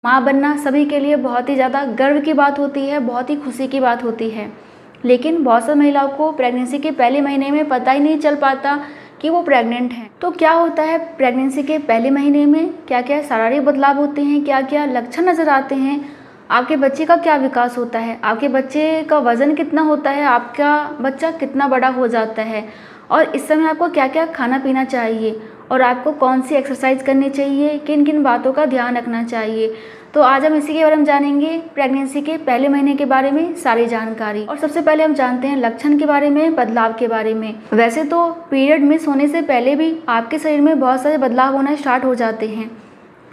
माँ बनना सभी के लिए बहुत ही ज़्यादा गर्व की बात होती है, बहुत ही खुशी की बात होती है। लेकिन बहुत सी महिलाओं को प्रेगनेंसी के पहले महीने में पता ही नहीं चल पाता कि वो प्रेग्नेंट हैं। तो क्या होता है प्रेगनेंसी के पहले महीने में, क्या क्या शारीरिक बदलाव होते हैं, क्या क्या लक्षण नज़र आते हैं, आपके बच्चे का क्या विकास होता है, आपके बच्चे का वज़न कितना होता है, आपका बच्चा कितना बड़ा हो जाता है, और इस समय आपको क्या क्या खाना पीना चाहिए, और आपको कौन सी एक्सरसाइज करनी चाहिए, किन किन बातों का ध्यान रखना चाहिए। तो आज हम इसी के बारे में जानेंगे, प्रेगनेंसी के पहले महीने के बारे में सारी जानकारी। और सबसे पहले हम जानते हैं लक्षण के बारे में, बदलाव के बारे में। वैसे तो पीरियड मिस होने से पहले भी आपके शरीर में बहुत सारे बदलाव होना स्टार्ट हो जाते हैं,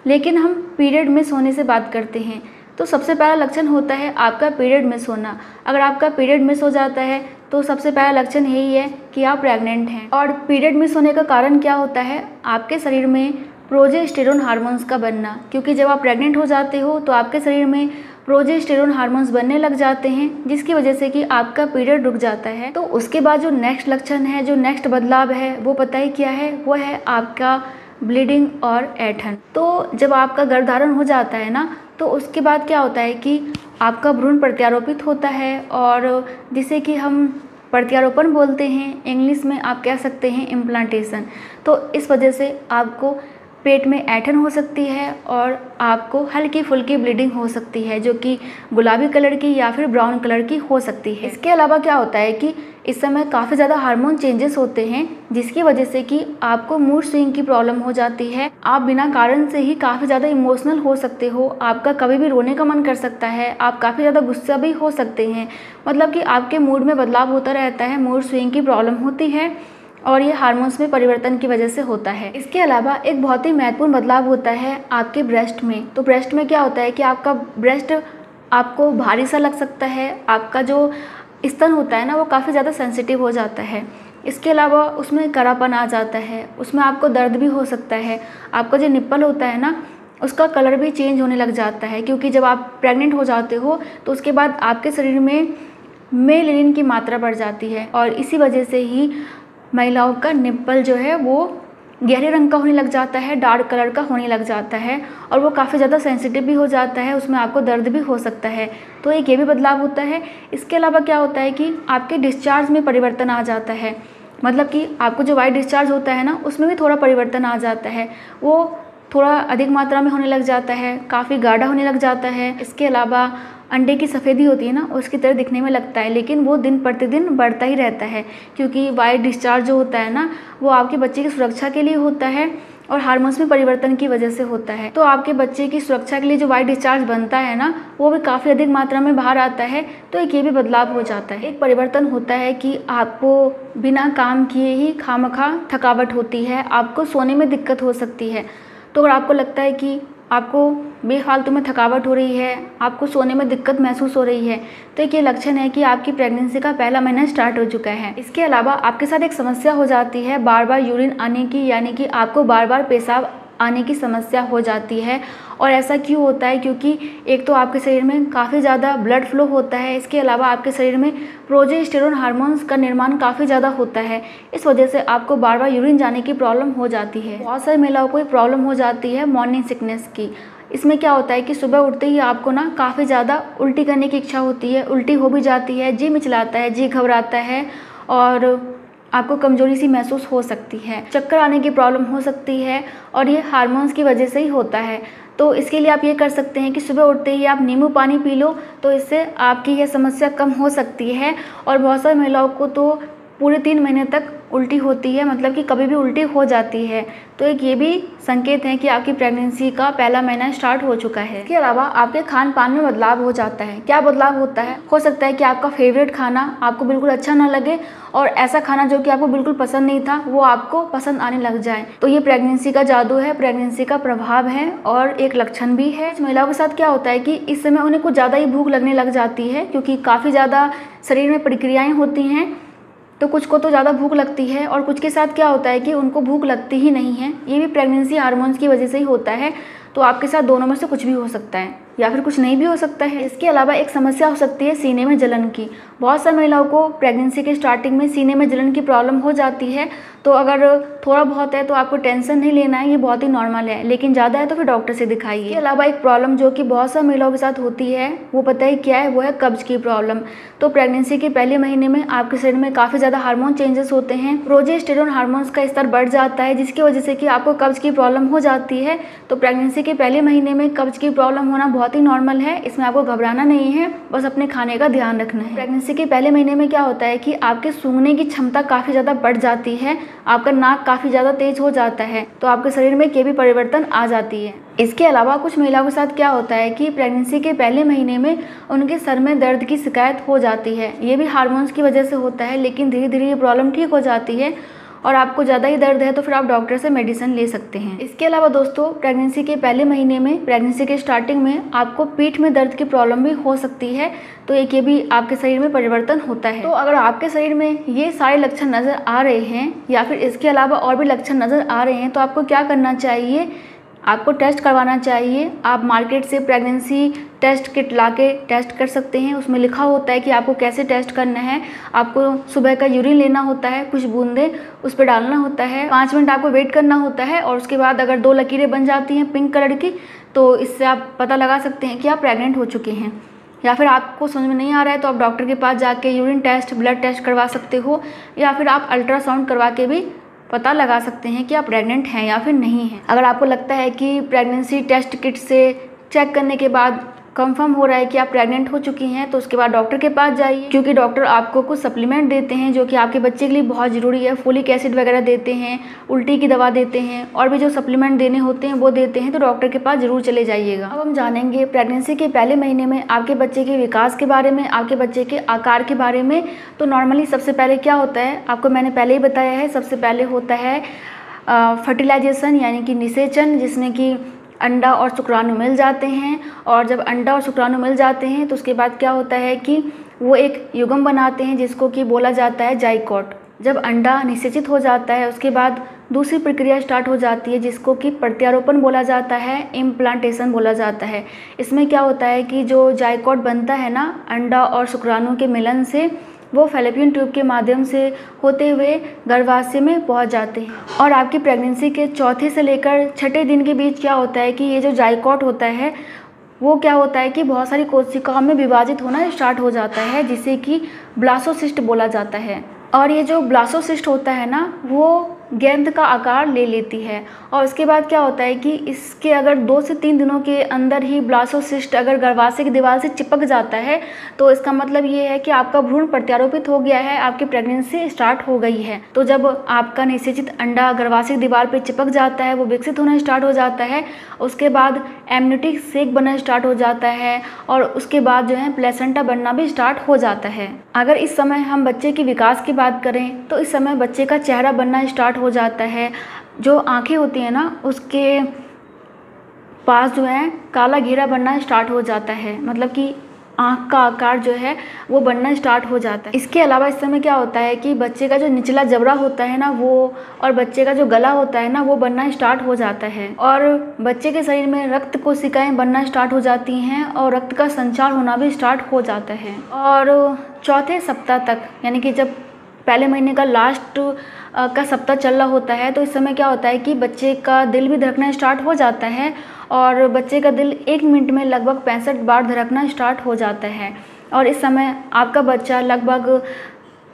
लेकिन हम पीरियड मिस होने से बात करते हैं। तो सबसे पहला लक्षण होता है आपका पीरियड मिस होना। अगर आपका पीरियड मिस हो जाता है तो सबसे पहला लक्षण यही है कि आप प्रेग्नेंट हैं। और पीरियड मिस होने का कारण क्या होता है, आपके शरीर में प्रोजेस्टेरोन हार्मोन्स का बनना। क्योंकि जब आप प्रेग्नेंट हो जाते हो तो आपके शरीर में प्रोजेस्टेरोन हार्मोन्स बनने लग जाते हैं, जिसकी वजह से कि आपका पीरियड रुक जाता है। तो उसके बाद जो नेक्स्ट लक्षण है, जो नेक्स्ट बदलाव है, वो पता ही क्या है, वो है आपका ब्लीडिंग और ऐंठन। तो जब आपका गर्भधारण हो जाता है ना, तो उसके बाद क्या होता है कि आपका भ्रूण प्रत्यारोपित होता है, और जिसे कि हम प्रत्यारोपण बोलते हैं, इंग्लिश में आप कह सकते हैं इम्प्लांटेशन। तो इस वजह से आपको पेट में ऐंठन हो सकती है और आपको हल्की फुल्की ब्लीडिंग हो सकती है, जो कि गुलाबी कलर की या फिर ब्राउन कलर की हो सकती है। इसके अलावा क्या होता है कि इस समय काफ़ी ज़्यादा हार्मोन चेंजेस होते हैं, जिसकी वजह से कि आपको मूड स्विंग की प्रॉब्लम हो जाती है। आप बिना कारण से ही काफ़ी ज़्यादा इमोशनल हो सकते हो, आपका कभी भी रोने का मन कर सकता है, आप काफ़ी ज़्यादा गुस्सा भी हो सकते हैं। मतलब कि आपके मूड में बदलाव होता रहता है, मूड स्विंग की प्रॉब्लम होती है, और ये हार्मोन्स में परिवर्तन की वजह से होता है। इसके अलावा एक बहुत ही महत्वपूर्ण बदलाव होता है आपके ब्रेस्ट में। तो ब्रेस्ट में क्या होता है कि आपका ब्रेस्ट आपको भारी सा लग सकता है, आपका जो स्तन होता है ना, वो काफ़ी ज़्यादा सेंसिटिव हो जाता है। इसके अलावा उसमें करापन आ जाता है, उसमें आपको दर्द भी हो सकता है, आपका जो निप्पल होता है ना, उसका कलर भी चेंज होने लग जाता है। क्योंकि जब आप प्रेग्नेंट हो जाते हो तो उसके बाद आपके शरीर में मेलानिन की मात्रा बढ़ जाती है, और इसी वजह से ही महिलाओं का निप्पल जो है वो गहरे रंग का होने लग जाता है, डार्क कलर का होने लग जाता है, और वो काफ़ी ज़्यादा सेंसिटिव भी हो जाता है, उसमें आपको दर्द भी हो सकता है। तो एक ये भी बदलाव होता है। इसके अलावा क्या होता है कि आपके डिस्चार्ज में परिवर्तन आ जाता है। मतलब कि आपको जो वाइट डिस्चार्ज होता है ना, उसमें भी थोड़ा परिवर्तन आ जाता है, वो थोड़ा अधिक मात्रा में होने लग जाता है, काफ़ी गाढ़ा होने लग जाता है। इसके अलावा अंडे की सफ़ेदी होती है ना, उसकी तरह दिखने में लगता है, लेकिन वो दिन प्रतिदिन बढ़ता ही रहता है। क्योंकि वाइट डिस्चार्ज जो होता है ना, वो आपके बच्चे की सुरक्षा के लिए होता है और हार्मोन्स में परिवर्तन की वजह से होता है। तो आपके बच्चे की सुरक्षा के लिए जो वाइट डिस्चार्ज बनता है ना, वो भी काफ़ी अधिक मात्रा में बाहर आता है। तो एक ये भी बदलाव हो जाता है। एक परिवर्तन होता है कि आपको बिना काम किए ही खामखा थकावट होती है, आपको सोने में दिक्कत हो सकती है। तो अगर आपको लगता है कि आपको बेफालतू में थकावट हो रही है, आपको सोने में दिक्कत महसूस हो रही है, तो एक ये लक्षण है कि आपकी प्रेगनेंसी का पहला महीना स्टार्ट हो चुका है। इसके अलावा आपके साथ एक समस्या हो जाती है बार बार यूरिन आने की, यानी कि आपको बार बार पेशाब आने की समस्या हो जाती है। और ऐसा क्यों होता है, क्योंकि एक तो आपके शरीर में काफ़ी ज़्यादा ब्लड फ्लो होता है, इसके अलावा आपके शरीर में प्रोजेस्टेरोन हार्मोन्स का निर्माण काफ़ी ज़्यादा होता है। इस वजह से आपको बार बार यूरिन जाने की प्रॉब्लम हो जाती है। बहुत सारी महिलाओं को प्रॉब्लम हो जाती है मॉर्निंग सिकनेस की। इसमें क्या होता है कि सुबह उठते ही आपको ना काफ़ी ज़्यादा उल्टी करने की इच्छा होती है, उल्टी हो भी जाती है, जी मिचलाता है, जी घबराता है, और आपको कमजोरी सी महसूस हो सकती है, चक्कर आने की प्रॉब्लम हो सकती है, और ये हार्मोन्स की वजह से ही होता है। तो इसके लिए आप ये कर सकते हैं कि सुबह उठते ही आप नींबू पानी पी लो, तो इससे आपकी यह समस्या कम हो सकती है। और बहुत सारी महिलाओं को तो पूरे 3 महीने तक उल्टी होती है, मतलब कि कभी भी उल्टी हो जाती है। तो एक ये भी संकेत है कि आपकी प्रेगनेंसी का पहला महीना स्टार्ट हो चुका है। इसके अलावा आपके खान पान में बदलाव हो जाता है। क्या बदलाव होता है? हो सकता है कि आपका फेवरेट खाना आपको बिल्कुल अच्छा ना लगे, और ऐसा खाना जो कि आपको बिल्कुल पसंद नहीं था वो आपको पसंद आने लग जाए। तो ये प्रेगनेंसी का जादू है, प्रेगनेंसी का प्रभाव है, और एक लक्षण भी है। महिलाओं के साथ क्या होता है कि इस समय उन्हें कुछ ज़्यादा ही भूख लगने लग जाती है, क्योंकि काफ़ी ज़्यादा शरीर में प्रक्रियाएँ होती हैं। तो कुछ को तो ज़्यादा भूख लगती है, और कुछ के साथ क्या होता है कि उनको भूख लगती ही नहीं है। ये भी प्रेगनेंसी हार्मोन्स की वजह से ही होता है। तो आपके साथ दोनों में से कुछ भी हो सकता है। या फिर कुछ नहीं भी हो सकता है। इसके अलावा एक समस्या हो सकती है सीने में जलन की। बहुत सारी महिलाओं को प्रेगनेंसी के स्टार्टिंग में सीने में जलन की प्रॉब्लम हो जाती है, तो अगर थोड़ा बहुत है तो आपको टेंशन नहीं लेना है, ये बहुत ही नॉर्मल है, लेकिन ज़्यादा है तो फिर डॉक्टर से दिखाइए। इसके अलावा एक प्रॉब्लम जो कि बहुत सारी महिलाओं के साथ होती है, वो पता है क्या है, वो है कब्ज की प्रॉब्लम। तो प्रेगनेंसी के पहले महीने में आपके शरीर में काफ़ी ज़्यादा हार्मोन चेंजेस होते हैं, प्रोजेस्टेरोन हार्मोन्स का स्तर बढ़ जाता है, जिसकी वजह से कि आपको कब्ज की प्रॉब्लम हो जाती है। तो प्रेगनेंसी के पहले महीने में कब्ज की प्रॉब्लम होना बहुत ही नॉर्मल है, इसमें आपको घबराना नहीं है, बस अपने खाने का ध्यान रखना है। प्रेगनेंसी के पहले महीने में क्या होता है कि आपके सूंघने की क्षमता काफ़ी ज़्यादा बढ़ जाती है, आपका नाक काफ़ी ज़्यादा तेज हो जाता है, तो आपके शरीर में ये भी परिवर्तन आ जाती है। इसके अलावा कुछ महिलाओं के साथ क्या होता है कि प्रेगनेंसी के पहले महीने में उनके सर में दर्द की शिकायत हो जाती है। ये भी हार्मोन्स की वजह से होता है, लेकिन धीरे धीरे ये प्रॉब्लम ठीक हो जाती है और आपको ज़्यादा ही दर्द है तो फिर आप डॉक्टर से मेडिसिन ले सकते हैं। इसके अलावा दोस्तों, प्रेगनेंसी के पहले महीने में, प्रेगनेंसी के स्टार्टिंग में आपको पीठ में दर्द की प्रॉब्लम भी हो सकती है, तो एक ये भी आपके शरीर में परिवर्तन होता है। तो अगर आपके शरीर में ये सारे लक्षण नज़र आ रहे हैं या फिर इसके अलावा और भी लक्षण नज़र आ रहे हैं, तो आपको क्या करना चाहिए, आपको टेस्ट करवाना चाहिए। आप मार्केट से प्रेगनेंसी टेस्ट किट लाके टेस्ट कर सकते हैं, उसमें लिखा होता है कि आपको कैसे टेस्ट करना है। आपको सुबह का यूरिन लेना होता है, कुछ बूंदे उस पर डालना होता है, 5 मिनट आपको वेट करना होता है और उसके बाद अगर 2 लकीरें बन जाती हैं पिंक कलर की, तो इससे आप पता लगा सकते हैं कि आप प्रेग्नेंट हो चुके हैं। या फिर आपको समझ में नहीं आ रहा है तो आप डॉक्टर के पास जाके यूरिन टेस्ट, ब्लड टेस्ट करवा सकते हो, या फिर आप अल्ट्रासाउंड करवा के भी पता लगा सकते हैं कि आप प्रेग्नेंट हैं या फिर नहीं हैं। अगर आपको लगता है कि प्रेगनेंसी टेस्ट किट से चेक करने के बाद कंफर्म हो रहा है कि आप प्रेग्नेंट हो चुकी हैं, तो उसके बाद डॉक्टर के पास जाइए, क्योंकि डॉक्टर आपको कुछ सप्लीमेंट देते हैं जो कि आपके बच्चे के लिए बहुत ज़रूरी है। फोलिक एसिड वगैरह देते हैं, उल्टी की दवा देते हैं, और भी जो सप्लीमेंट देने होते हैं वो देते हैं, तो डॉक्टर के पास ज़रूर चले जाइएगा। अब हम जानेंगे प्रेगनेंसी के पहले महीने में आपके बच्चे के विकास के बारे में, आपके बच्चे के आकार के बारे में। तो नॉर्मली सबसे पहले क्या होता है, आपको मैंने पहले ही बताया है, सबसे पहले होता है फर्टिलाइजेशन यानी कि निषेचन, जिसमें कि अंडा और शुक्राणु मिल जाते हैं, और जब अंडा और शुक्राणु मिल जाते हैं तो उसके बाद क्या होता है कि वो एक युग्म बनाते हैं जिसको कि बोला जाता है जाइगोट। जब अंडा निषेचित हो जाता है उसके बाद दूसरी प्रक्रिया स्टार्ट हो जाती है जिसको कि प्रत्यारोपण बोला जाता है, इम्प्लांटेशन बोला जाता है। इसमें क्या होता है कि जो जाइगोट बनता है ना अंडा और शुक्राणु के मिलन से, वो फैलोपियन ट्यूब के माध्यम से होते हुए गर्भाशय में पहुंच जाते हैं। और आपकी प्रेगनेंसी के चौथे से लेकर छठे दिन के बीच क्या होता है कि ये जो जाइगोट होता है वो क्या होता है कि बहुत सारी कोशिकाओं में विभाजित होना स्टार्ट हो जाता है, जिसे कि ब्लास्टोसिस्ट बोला जाता है। और ये जो ब्लास्टोसिस्ट होता है ना, वो गेंद का आकार ले लेती है, और उसके बाद क्या होता है कि इसके अगर 2 से 3 दिनों के अंदर ही ब्लास्टोसिस्ट अगर गर्भाशय की दीवार से चिपक जाता है, तो इसका मतलब ये है कि आपका भ्रूण प्रत्यारोपित हो गया है, आपकी प्रेगनेंसी स्टार्ट हो गई है। तो जब आपका निषेचित अंडा गर्भाशय की दीवार पर चिपक जाता है, वो विकसित होना स्टार्ट हो जाता है, उसके बाद एमनियोटिक सेक बनना स्टार्ट हो जाता है, और उसके बाद जो है प्लेसेंटा बनना भी स्टार्ट हो जाता है। अगर इस समय हम बच्चे के विकास की बात करें तो इस समय बच्चे का चेहरा बनना स्टार्ट हो जाता है। जो आंखें होती हैं ना, उसके पास जो है काला घेरा बनना स्टार्ट हो जाता है, मतलब कि आँख का आकार जो है वो बनना स्टार्ट हो जाता है। इसके अलावा इस समय क्या होता है कि बच्चे का जो निचला जबड़ा होता है ना वो, और बच्चे का जो गला होता है ना वो बनना स्टार्ट हो जाता है, और बच्चे के शरीर में रक्त कोशिकाएं बनना स्टार्ट हो जाती हैं, और रक्त का संचार होना भी स्टार्ट हो जाता है। और चौथे सप्ताह तक, यानी कि जब पहले महीने का लास्ट का सप्ताह चल रहा होता है, तो इस समय क्या होता है कि बच्चे का दिल भी धड़कना स्टार्ट हो जाता है, और बच्चे का दिल 1 मिनट में लगभग 65 बार धड़कना स्टार्ट हो जाता है। और इस समय आपका बच्चा लगभग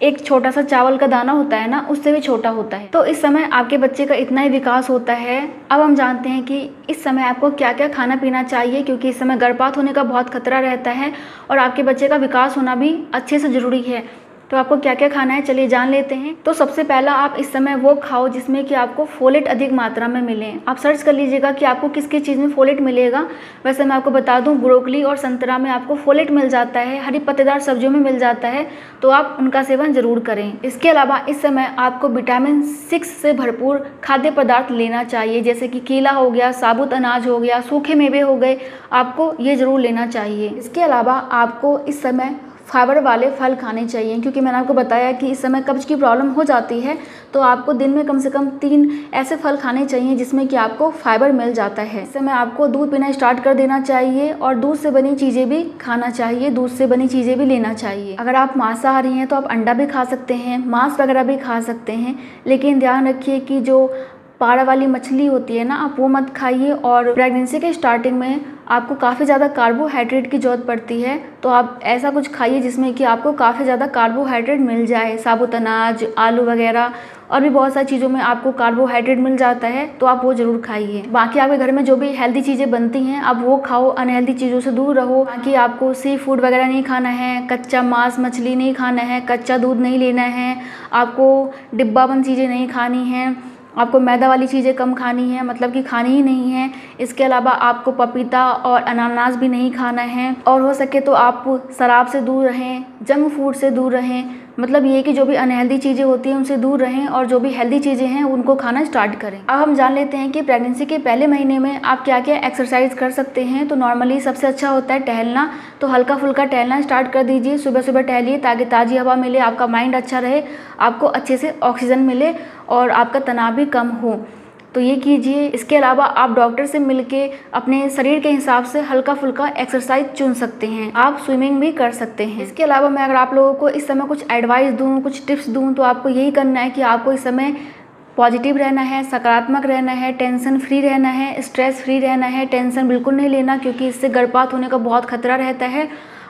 एक छोटा सा चावल का दाना होता है ना, उससे भी छोटा होता है। तो इस समय आपके बच्चे का इतना ही विकास होता है। अब हम जानते हैं कि इस समय आपको क्या क्या खाना पीना चाहिए, क्योंकि इस समय गर्भपात होने का बहुत खतरा रहता है और आपके बच्चे का विकास होना भी अच्छे से ज़रूरी है। तो आपको क्या क्या खाना है, चलिए जान लेते हैं। तो सबसे पहला, आप इस समय वो खाओ जिसमें कि आपको फोलेट अधिक मात्रा में मिले। आप सर्च कर लीजिएगा कि आपको किस किस चीज़ में फोलेट मिलेगा। वैसे मैं आपको बता दूं, ब्रोकली और संतरा में आपको फोलेट मिल जाता है, हरी पत्तेदार सब्जियों में मिल जाता है, तो आप उनका सेवन ज़रूर करें। इसके अलावा इस समय आपको विटामिन 6 से भरपूर खाद्य पदार्थ लेना चाहिए, जैसे कि केला हो गया, साबुत अनाज हो गया, सूखे मेवे हो गए, आपको ये ज़रूर लेना चाहिए। इसके अलावा आपको इस समय फाइबर वाले फल खाने चाहिए, क्योंकि मैंने आपको बताया कि इस समय कब्ज की प्रॉब्लम हो जाती है, तो आपको दिन में कम से कम 3 ऐसे फल खाने चाहिए जिसमें कि आपको फाइबर मिल जाता है। इस समय आपको दूध पीना स्टार्ट कर देना चाहिए और दूध से बनी चीज़ें भी खाना चाहिए, दूध से बनी चीज़ें भी लेना चाहिए। अगर आप मांसाहारी हैं तो आप अंडा भी खा सकते हैं, मांस वगैरह भी खा सकते हैं, लेकिन ध्यान रखिए कि जो पारा वाली मछली होती है ना, आप वो मत खाइए। और प्रेगनेंसी के स्टार्टिंग में आपको काफ़ी ज़्यादा कार्बोहाइड्रेट की ज़रूरत पड़ती है, तो आप ऐसा कुछ खाइए जिसमें कि आपको काफ़ी ज़्यादा कार्बोहाइड्रेट मिल जाए। साबुत अनाज, आलू वगैरह और भी बहुत सारी चीज़ों में आपको कार्बोहाइड्रेट मिल जाता है, तो आप वो ज़रूर खाइए। बाकी आपके घर में जो भी हेल्दी चीज़ें बनती हैं आप वो खाओ, अनहेल्दी चीज़ों से दूर रहो। बाकी आपको सी फूड वगैरह नहीं खाना है, कच्चा मांस मछली नहीं खाना है, कच्चा दूध नहीं लेना है, आपको डिब्बाबंद चीज़ें नहीं खानी हैं, आपको मैदा वाली चीज़ें कम खानी है, मतलब कि खानी ही नहीं है। इसके अलावा आपको पपीता और अनानास भी नहीं खाना है, और हो सके तो आप शराब से दूर रहें, जंक फूड से दूर रहें। मतलब ये कि जो भी अनहेल्दी चीज़ें होती हैं उनसे दूर रहें और जो भी हेल्दी चीज़ें हैं उनको खाना स्टार्ट करें। अब हम जान लेते हैं कि प्रेगनेंसी के पहले महीने में आप क्या क्या एक्सरसाइज कर सकते हैं। तो नॉर्मली सबसे अच्छा होता है टहलना, तो हल्का फुल्का टहलना स्टार्ट कर दीजिए। सुबह सुबह टहलिए ताकि ताज़ी हवा मिले, आपका माइंड अच्छा रहे, आपको अच्छे से ऑक्सीजन मिले और आपका तनाव भी कम हो, तो ये कीजिए। इसके अलावा आप डॉक्टर से मिलके अपने शरीर के हिसाब से हल्का फुल्का एक्सरसाइज चुन सकते हैं। आप स्विमिंग भी कर सकते हैं। इसके अलावा मैं अगर आप लोगों को इस समय कुछ एडवाइस दूँ, कुछ टिप्स दूँ, तो आपको यही करना है कि आपको इस समय पॉजिटिव रहना है, सकारात्मक रहना है, टेंशन फ्री रहना है, स्ट्रेस फ्री रहना है। टेंशन बिल्कुल नहीं लेना, क्योंकि इससे गर्भपात होने का बहुत खतरा रहता है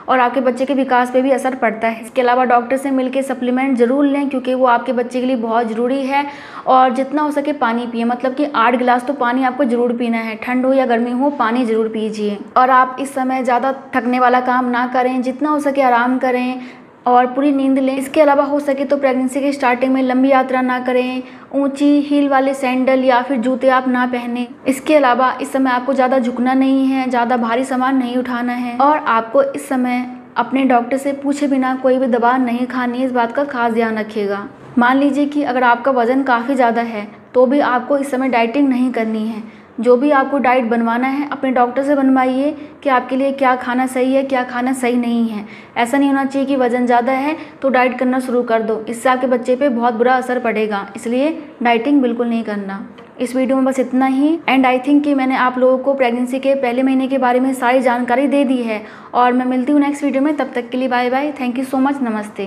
और आपके बच्चे के विकास पे भी असर पड़ता है। इसके अलावा डॉक्टर से मिलके सप्लीमेंट ज़रूर लें, क्योंकि वो आपके बच्चे के लिए बहुत ज़रूरी है। और जितना हो सके पानी पिए, मतलब कि 8 गिलास तो पानी आपको ज़रूर पीना है, ठंड हो या गर्मी हो पानी ज़रूर पीजिए। और आप इस समय ज़्यादा थकने वाला काम ना करें, जितना हो सके आराम करें और पूरी नींद लें। इसके अलावा हो सके तो प्रेगनेंसी के स्टार्टिंग में लंबी यात्रा ना करें, ऊंची हील वाले सैंडल या फिर जूते आप ना पहने। इसके अलावा इस समय आपको ज़्यादा झुकना नहीं है, ज़्यादा भारी सामान नहीं उठाना है, और आपको इस समय अपने डॉक्टर से पूछे बिना कोई भी दवा नहीं खानी है। इस बात का खास ध्यान रखिएगा। मान लीजिए कि अगर आपका वज़न काफ़ी ज़्यादा है तो भी आपको इस समय डाइटिंग नहीं करनी है। जो भी आपको डाइट बनवाना है अपने डॉक्टर से बनवाइए कि आपके लिए क्या खाना सही है, क्या खाना सही नहीं है। ऐसा नहीं होना चाहिए कि वज़न ज़्यादा है तो डाइट करना शुरू कर दो, इससे आपके बच्चे पे बहुत बुरा असर पड़ेगा। इसलिए डाइटिंग बिल्कुल नहीं करना। इस वीडियो में बस इतना ही। एंड आई थिंक कि मैंने आप लोगों को प्रेगनेंसी के पहले महीने के बारे में सारी जानकारी दे दी है, और मैं मिलती हूँ नेक्स्ट वीडियो में। तब तक के लिए bye bye. Thank you so much. नमस्ते।